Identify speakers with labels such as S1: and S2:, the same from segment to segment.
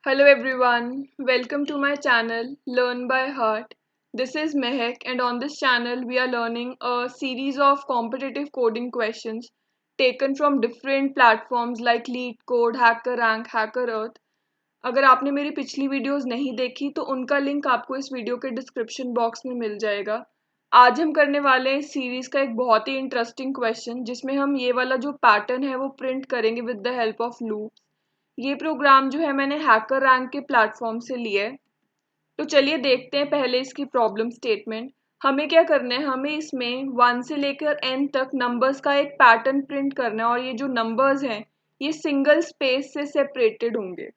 S1: Hello everyone, welcome to my channel Learn by Heart. This is Mehak, and on this channel we are learning a series of competitive coding questions taken from different platforms like LeetCode, HackerRank, HackerEarth. अगर आपने मेरी पिछली videos नहीं देखी तो उनका link आपको इस वीडियो के डिस्क्रिप्शन बॉक्स में मिल जाएगा। आज हम करने वाले हैं इस सीरीज का एक बहुत ही इंटरेस्टिंग क्वेश्चन जिसमें हम ये वाला जो पैटर्न है वो प्रिंट करेंगे with the help of loop. ये प्रोग्राम जो है मैंने हैकर रैंक के प्लेटफॉर्म से लिया है। तो चलिए देखते हैं पहले इसकी प्रॉब्लम स्टेटमेंट। हमें क्या करना है, हमें इसमें 1 से लेकर n तक नंबर्स का एक पैटर्न प्रिंट करना है और ये जो नंबर्स हैं ये सिंगल स्पेस से सेपरेटेड होंगे।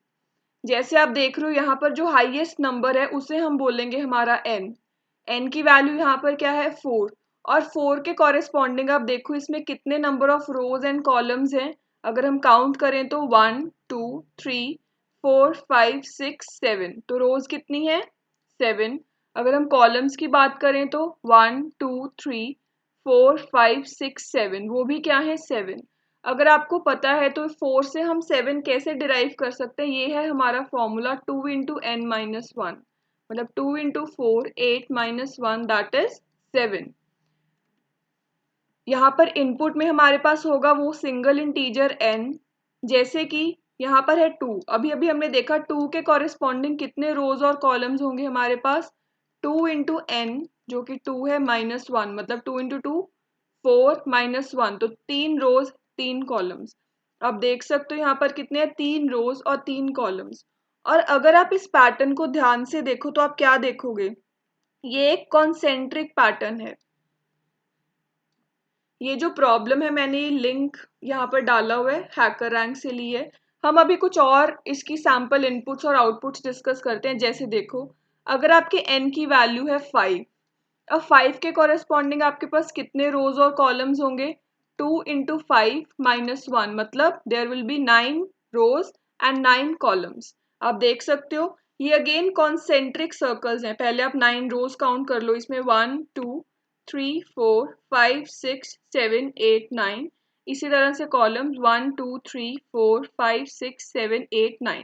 S1: जैसे आप देख रहे हो यहाँ पर जो हाईएस्ट नंबर है उसे हम बोलेंगे हमारा n की वैल्यू यहाँ पर क्या है 4, और 4 के कॉरेस्पॉन्डिंग आप देखो इसमें कितने number of rose and columns हैं। अगर हम काउंट करें तो 1 2 3 4 5 6 7, तो रोज कितनी है 7। अगर हम कॉलम्स की बात करें तो 1 2 3 4 5 6 7, वो भी क्या है 7। अगर आपको पता है तो 4 से हम 7 कैसे डिराइव कर सकते हैं, ये है हमारा formula 2 into n minus one, मतलब 2 इंटू 4 8 माइनस 1 दैट इज 7। यहाँ पर इनपुट में हमारे पास होगा वो सिंगल इंटीजर n, जैसे कि यहाँ पर है 2। अभी अभी हमने देखा 2 के कॉरेस्पॉन्डिंग कितने रोज और कॉलम्स होंगे हमारे पास 2 इंटू एन, जो कि 2 है माइनस 1, मतलब 2 इंटू 2 4 माइनस 1, तो 3 रोज 3 कॉलम्स। अब देख सकते हो यहाँ पर कितने हैं 3 रोज और 3 कॉलम्स। और अगर आप इस पैटर्न को ध्यान से देखो तो आप क्या देखोगे, ये एक कॉन्सेंट्रिक पैटर्न है। ये जो प्रॉब्लम है मैंने लिंक यहाँ पर डाला हुआ है, हैकर रैंक से ली है। हम अभी कुछ और इसकी सैम्पल इनपुट्स और आउटपुट्स डिस्कस करते हैं। जैसे देखो, अगर आपके n की वैल्यू है 5, अब 5 के कॉरेस्पॉन्डिंग आपके पास कितने रोज और कॉलम्स होंगे 2 इंटू 5 माइनस 1, मतलब there will be 9 rows and 9 columns. आप देख सकते हो ये अगेन कॉन्सेंट्रिक सर्कल्स हैं। पहले आप 9 रोज काउंट कर लो, इसमें 1 2 3 4 5 6 7 8 9, इसी तरह से कॉलम्स 1 2 3 4 5 6 7 8 9।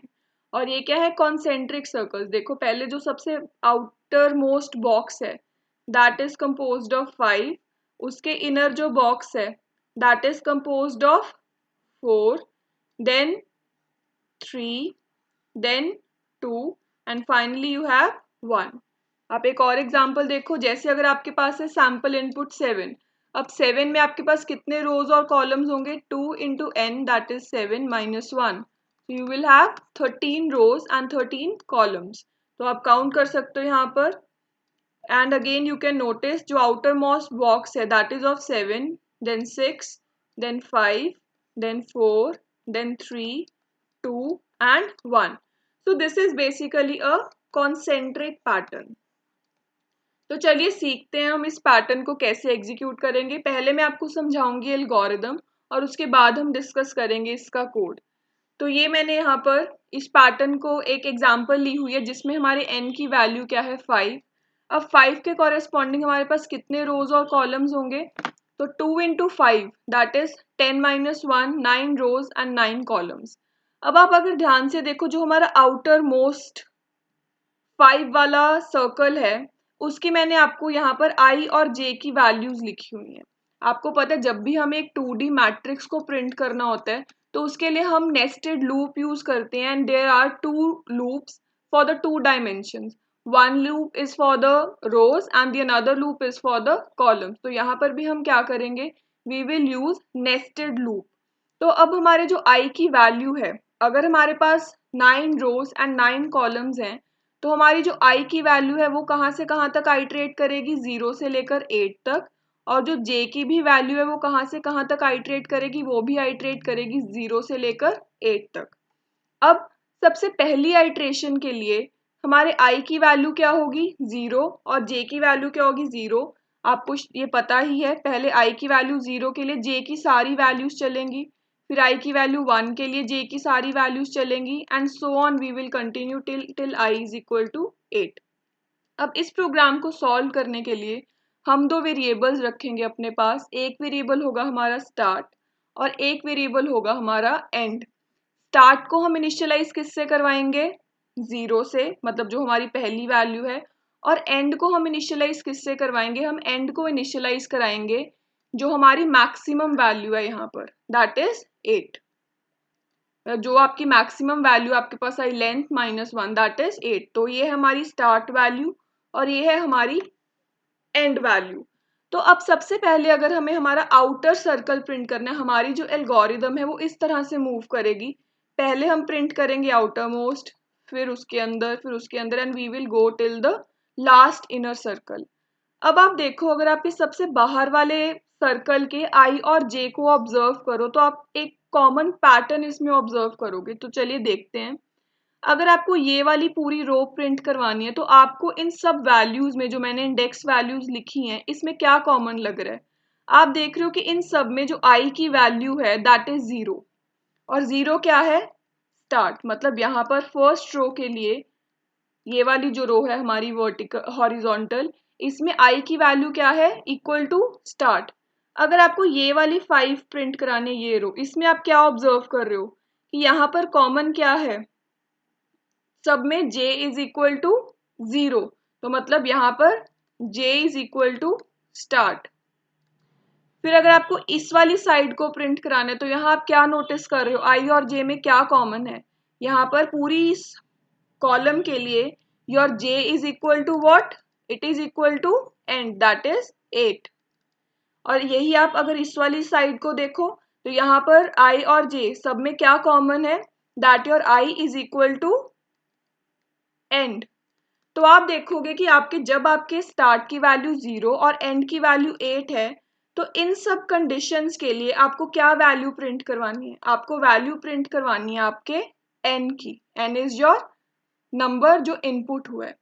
S1: और ये क्या है कॉन्सेंट्रिक सर्कल्स। देखो पहले जो सबसे आउटर मोस्ट बॉक्स है दैट इज composed of 5, उसके इनर जो बॉक्स है that is composed of 4, then 3, then 2 and finally you have 1। आप एक और एग्जांपल देखो, जैसे अगर आपके पास है सैम्पल इनपुट 7, अब 7 में आपके पास कितने रोज और कॉलम्स होंगे 2 into n that is 7 minus 1, you will have 13 rows and 13 columns. तो आप काउंट कर सकते हो यहाँ पर। And again you can notice जो outermost box है that is of 7, then 6, then 5, then 4, then 3, 2 and 1. So this is basically a concentric pattern. तो चलिए सीखते हैं हम इस पैटर्न को कैसे एग्जीक्यूट करेंगे। पहले मैं आपको समझाऊंगी एल्गोरिदम और उसके बाद हम डिस्कस करेंगे इसका कोड। तो ये मैंने यहाँ पर इस पैटर्न को एक एग्जांपल ली हुई है जिसमें हमारे n की वैल्यू क्या है 5। अब 5 के कॉरेस्पॉन्डिंग हमारे पास कितने रोज और कॉलम्स होंगे, तो 2 into 5 that is 10 minus 1, 9 rows and 9 columns. अब आप अगर ध्यान से देखो जो हमारा आउटर मोस्ट 5 वाला सर्कल है उसकी मैंने आपको यहाँ पर i और j की वैल्यूज लिखी हुई हैं। आपको पता है जब भी हमें एक 2D मैट्रिक्स को प्रिंट करना होता है तो उसके लिए हम नेस्टेड लूप यूज करते हैं, and there are 2 loops for the 2 dimensions. One loop is for the rows and the another loop is for the columns. तो यहाँ पर भी हम क्या करेंगे, we will use nested loop. तो अब हमारे जो i की वैल्यू है, अगर हमारे पास 9 रोज एंड 9 कॉलम्स हैं तो हमारी जो i की वैल्यू है वो कहाँ से कहाँ तक आइट्रेट करेगी 0 से लेकर 8 तक, और जो j की भी वैल्यू है वो कहाँ से कहाँ तक आइट्रेट करेगी, वो भी आइट्रेट करेगी 0 से लेकर 8 तक। अब सबसे पहली आइट्रेशन के लिए हमारे i की वैल्यू क्या होगी 0 और j की वैल्यू क्या होगी 0। आपको ये पता ही है, पहले i की वैल्यू 0 के लिए j की सारी वैल्यूज चलेंगी, फिर i की वैल्यू 1 के लिए j की सारी वैल्यूज चलेंगी, and so on we will continue till i is equal to 8। अब इस प्रोग्राम को सॉल्व करने के लिए हम दो वेरिएबल्स रखेंगे अपने पास। एक वेरिएबल होगा हमारा स्टार्ट और एक वेरिएबल होगा हमारा एंड। स्टार्ट को हम इनिशियलाइज किससे करवाएंगे, 0 से, मतलब जो हमारी पहली वैल्यू है, और एंड को हम इनिशियलाइज किससे करवाएंगे, हम एंड को इनिशियलाइज कराएंगे जो हमारी मैक्सिमम वैल्यू है यहाँ पर, दैट इज 8। जो आपकी मैक्सिमम वैल्यू आपके पास आई लेंथ -1, दैट इज 8। तो ये है हमारी स्टार्ट वैल्यू और ये है हमारी एंड वैल्यू। तो अब सबसे पहले अगर हमें हमारा आउटर सर्कल प्रिंट करना है, हमारी जो एल्गोरिदम है वो इस तरह से मूव करेगी। पहले हम प्रिंट करेंगे आउटर मोस्ट, फिर उसके अंदर, फिर उसके अंदर, and we will go till the last inner circle. अब आप देखो, अगर आप इस सबसे बाहर वाले सर्कल के आई और जे को ऑब्जर्व करो तो आप एक कॉमन पैटर्न इसमें ऑब्जर्व करोगे। तो चलिए देखते हैं। अगर आपको ये वाली पूरी रो प्रिंट करवानी है तो आपको इन सब वैल्यूज में, जो मैंने इंडेक्स वैल्यूज लिखी हैं, इसमें क्या कॉमन लग रहा है? आप देख रहे हो कि इन सब में जो आई की वैल्यू है दैट इज 0, और 0 क्या है? स्टार्ट। मतलब यहाँ पर फर्स्ट रो के लिए ये वाली जो रो है हमारी वर्टिकल हॉरिजॉन्टल, इसमें आई की वैल्यू क्या है? Equal to start. अगर आपको ये वाली 5 प्रिंट कराने, ये रो, इसमें आप क्या ऑब्जर्व कर रहे हो कि यहाँ पर कॉमन क्या है? सब में j इज इक्वल टू 0, तो मतलब यहाँ पर j is equal to start. फिर अगर आपको इस वाली साइड को प्रिंट कराना है तो यहाँ आप क्या नोटिस कर रहे हो? i और j में क्या कॉमन है? यहाँ पर पूरी इस कॉलम के लिए your j is equal to what? It is equal to n, that is 8। और यही आप अगर इस वाली साइड को देखो तो यहाँ पर i और j सब में क्या कॉमन है? That your i is equal to n. तो आप देखोगे कि आपके जब आपके स्टार्ट की वैल्यू 0 और एंड की वैल्यू 8 है, तो इन सब कंडीशंस के लिए आपको क्या वैल्यू प्रिंट करवानी है? आपको वैल्यू प्रिंट करवानी है आपके n की। n इज योर नंबर जो इनपुट हुआ है।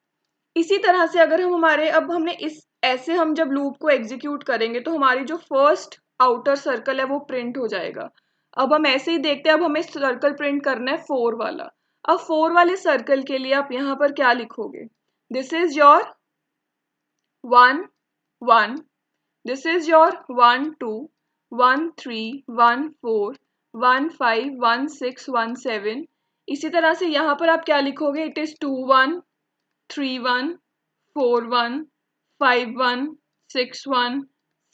S1: इसी तरह से अगर हम हमारे, अब हमने इस ऐसे हम जब लूप को एग्जीक्यूट करेंगे तो हमारी जो फर्स्ट आउटर सर्कल है वो प्रिंट हो जाएगा। अब हम ऐसे ही देखते हैं, अब हमें सर्कल प्रिंट करना है 4 वाला। अब 4 वाले सर्कल के लिए आप यहाँ पर क्या लिखोगे? This is your 1 1, this is your 1 2 1 3 1 4 1 5 1 6 1 7। इसी तरह से यहाँ पर आप क्या लिखोगे? It is 2 1 3 1 4 1 5 1 6 1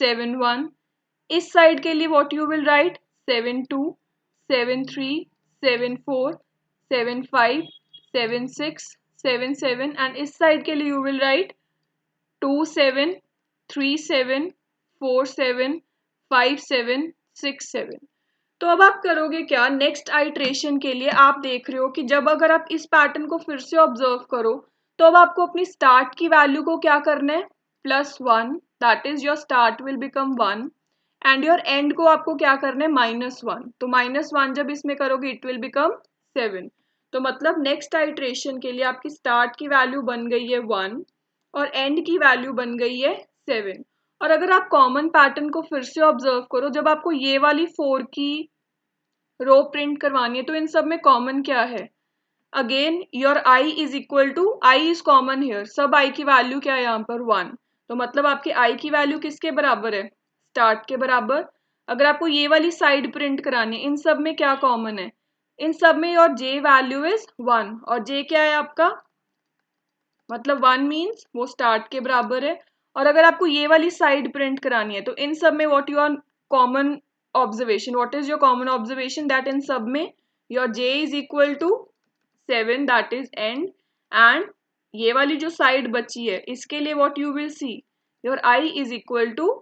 S1: 7 1। इस साइड के लिए what you will write? 7 2 7 3 7 4 7 5 7 6 7 7, and इस साइड के लिए यू विल राइट 2 7 3 7 4 7 5 7 6 7। तो अब आप करोगे क्या? नेक्स्ट आइट्रेशन के लिए आप देख रहे हो कि जब अगर आप इस पैटर्न को फिर से ऑब्जर्व करो तो अब आपको अपनी स्टार्ट की वैल्यू को क्या करना है? +1, that is your start will become 1, and your and को आपको क्या करना है? -1। तो -1 जब इसमें करोगे इट विल बिकम 7। तो मतलब नेक्स्ट आइट्रेशन के लिए आपकी स्टार्ट की वैल्यू बन गई है 1 और एंड की वैल्यू बन गई है 7। और अगर आप कॉमन पैटर्न को फिर से ऑब्जर्व करो, जब आपको ये वाली 4 की रो प्रिंट करवानी है तो इन सब में कॉमन क्या है? Again your i is equal to, i is common here, सब आई की वैल्यू क्या है यहाँ पर? 1। तो मतलब आपकी आई की वैल्यू किसके बराबर है? स्टार्ट के बराबर। अगर आपको ये वाली साइड प्रिंट करानी है, इन सब में क्या कॉमन है? इन सब में योर जे वैल्यू इज 1, और जे क्या है आपका? मतलब 1 मीन्स वो स्टार्ट के बराबर है। और अगर आपको ये वाली साइड प्रिंट करानी है तो इन सब में what your common observation, what is your common observation? That इन सब में your j is equal to 7, that is n, and ये वाली जो साइड बची है इसके लिए what you will see? Your i is equal to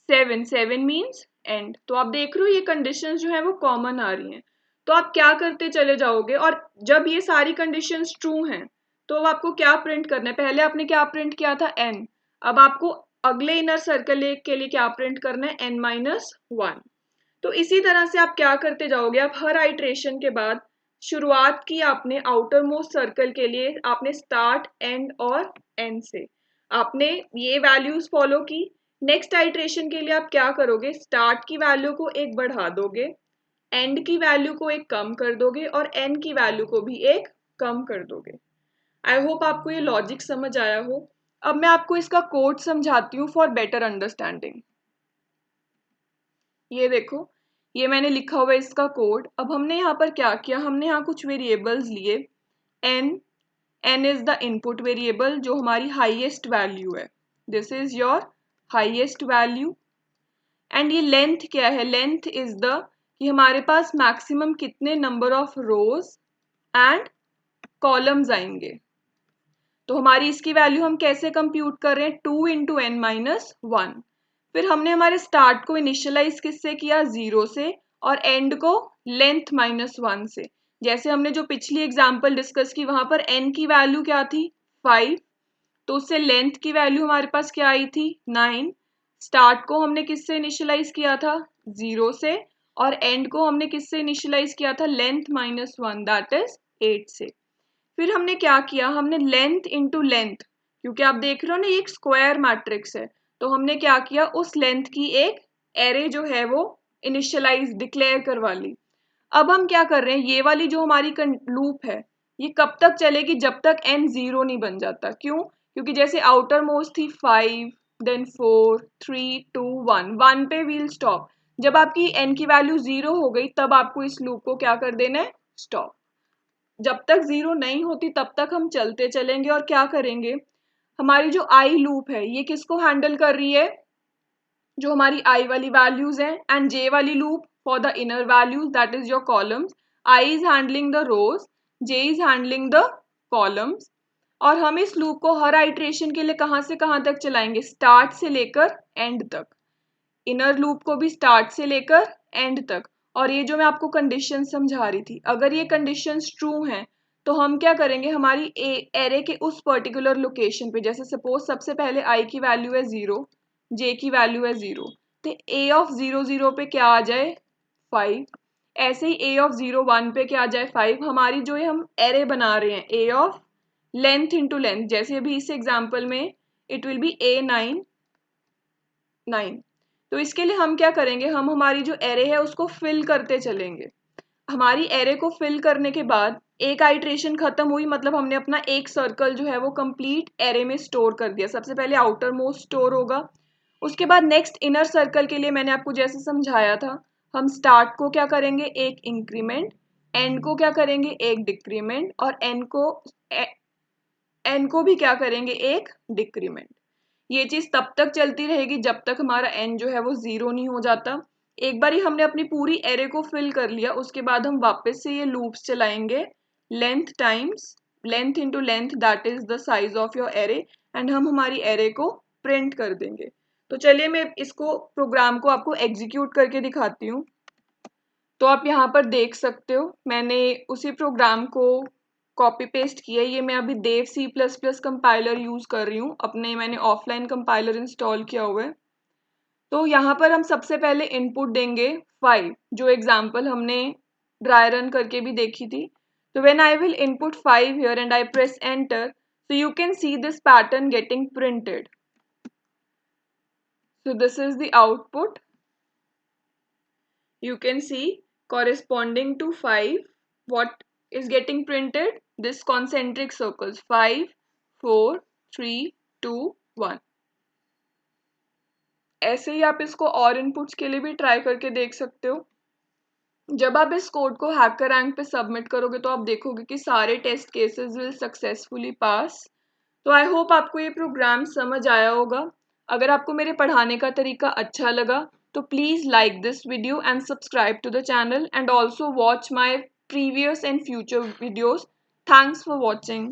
S1: 7, 7 means n. तो आप देख रहे हो ये कंडीशंस जो है वो कॉमन आ रही हैं। तो आप क्या करते चले जाओगे, और जब ये सारी कंडीशंस ट्रू हैं तो अब आपको क्या प्रिंट करना है? पहले आपने क्या प्रिंट किया था? n। अब आपको अगले इनर सर्कल के लिए क्या प्रिंट करना है? n-1। तो इसी तरह से आप क्या करते जाओगे? आप हर आइट्रेशन के बाद शुरुआत की आपने आउटर मोस्ट सर्कल के लिए, आपने स्टार्ट, एंड और एंड से आपने ये वैल्यूज फॉलो की। नेक्स्ट आइट्रेशन के लिए आप क्या करोगे? स्टार्ट की वैल्यू को एक बढ़ा दोगे, एंड की वैल्यू को एक कम कर दोगे, और एंड की वैल्यू को भी एक कम कर दोगे। आई होप आपको ये लॉजिक समझ आया हो। अब मैं आपको इसका कोड समझाती हूँ फॉर बेटर अंडरस्टैंडिंग। ये देखो, ये मैंने लिखा हुआ है इसका कोड। अब हमने यहाँ पर क्या किया? हमने यहाँ कुछ वेरिएबल्स लिए n is the input variable जो हमारी हाईएस्ट वैल्यू है, this is your highest value. And ये लेंथ क्या है, लेंथ इज द कि हमारे पास मैक्सिमम कितने number of rose and columns आएंगे। तो हमारी इसकी वैल्यू हम कैसे कंप्यूट कर रहे हैं, 2 इंटू एन माइनस 1। फिर हमने हमारे स्टार्ट को इनिशियलाइज किससे किया, 0 से, और एंड को लेंथ माइनस 1 से। जैसे हमने जो पिछली एग्जांपल डिस्कस की वहां पर n की वैल्यू क्या थी, 5, तो उससे लेंथ की वैल्यू हमारे पास क्या आई थी, 9। स्टार्ट को हमने किससे इनिशियलाइज किया था, 0 से, और एंड को हमने किससे इनिशियलाइज किया था, लेंथ माइनस 1 दैट इज 8 से। फिर हमने क्या किया, हमने लेंथ इंटू लेंथ, क्योंकि आप देख रहे हो ना ये एक स्क्वायर मैट्रिक्स है, तो हमने क्या किया, उस लेंथ की एक एरे जो है वो इनिशियलाइज डिक्लेयर करवा ली। अब हम क्या कर रहे हैं, ये वाली जो हमारी लूप है ये कब तक चलेगी, जब तक n 0 नहीं बन जाता। क्यों, क्योंकि जैसे आउटर मोस्ट थी 5, देन 4, 3, 2, 1, 1 पे व्हील स्टॉप। जब आपकी n की वैल्यू 0 हो गई तब आपको इस लूप को क्या कर देना है, स्टॉप। जब तक 0 नहीं होती तब तक हम चलते चलेंगे और क्या करेंगे, हमारी जो आई लूप है ये किसको हैंडल कर रही है, जो हमारी आई वाली वैल्यूज हैं, एंड जे वाली loop for the inner values that is your columns. I is handling the rows, j is handling the columns. और हम इस लूप को हर आइट्रेशन के लिए कहाँ से कहाँ तक चलाएंगे, स्टार्ट से लेकर एंड तक। इनर लूप को भी स्टार्ट से लेकर एंड तक। और ये जो मैं आपको कंडीशन समझा रही थी, अगर ये कंडीशंस ट्रू हैं तो हम क्या करेंगे, हमारी एरे के उस पर्टिकुलर लोकेशन पे, जैसे सपोज सबसे पहले आई की वैल्यू है 0, जे की वैल्यू है 0, तो ए ऑफ 0 0 पे क्या आ जाए, 5। ऐसे ही ए ऑफ 0 1 पे क्या आ जाए, 5। हमारी जो ये हम एरे बना रहे हैं ए ऑफ लेंथ इंटू लेंथ, जैसे अभी इस एग्जाम्पल में इट विल बी ए 9 9। तो इसके लिए हम क्या करेंगे, हम हमारी जो एरे है उसको फिल करते चलेंगे। हमारी एरे को फिल करने के बाद एक आइट्रेशन खत्म हुई, मतलब हमने अपना एक सर्कल जो है वो कंप्लीट एरे में स्टोर कर दिया। सबसे पहले आउटर मोस्ट स्टोर होगा, उसके बाद नेक्स्ट इनर सर्कल के लिए मैंने आपको जैसे समझाया था, हम स्टार्ट को क्या करेंगे, एक इंक्रीमेंट, एंड को क्या करेंगे, एक डिक्रीमेंट, और एन को भी क्या करेंगे, एक डिक्रीमेंट। ये चीज तब तक चलती रहेगी जब तक हमारा एन जो है वो 0 नहीं हो जाता। एक बार ही हमने अपनी पूरी एरे को फिल कर लिया, उसके बाद हम वापस से ये लूप्स चलाएंगे, length times length into length that is the size of your array, and हम हमारी एरे को प्रिंट कर देंगे। तो चलिए मैं इसको प्रोग्राम को आपको एग्जीक्यूट करके दिखाती हूँ। तो आप यहाँ पर देख सकते हो मैंने उसी प्रोग्राम को कॉपी पेस्ट किया है। ये मैं अभी देव C++ कंपाइलर यूज़ कर रही हूँ, अपने मैंने ऑफलाइन कंपाइलर इंस्टॉल किया हुआ है। तो यहाँ पर हम सबसे पहले इनपुट देंगे 5, जो एग्जाम्पल हमने ड्राई रन करके भी देखी थी। तो when I will input 5 here and I press enter, so you can see this pattern getting printed. So this is the output. You can see corresponding to 5 what is getting printed, this concentric circles 5 4 3 2 1। ऐसे ही आप इसको और inputs के लिए भी try करके देख सकते हो। जब आप इस कोड को हैकर रैंक पे सबमिट करोगे तो आप देखोगे कि सारे test cases will successfully pass. तो आई होप आपको ये प्रोग्राम समझ आया होगा। अगर आपको मेरे पढ़ाने का तरीका अच्छा लगा तो please like this video and subscribe to the channel, and also watch my previous and future videos. Thanks for watching.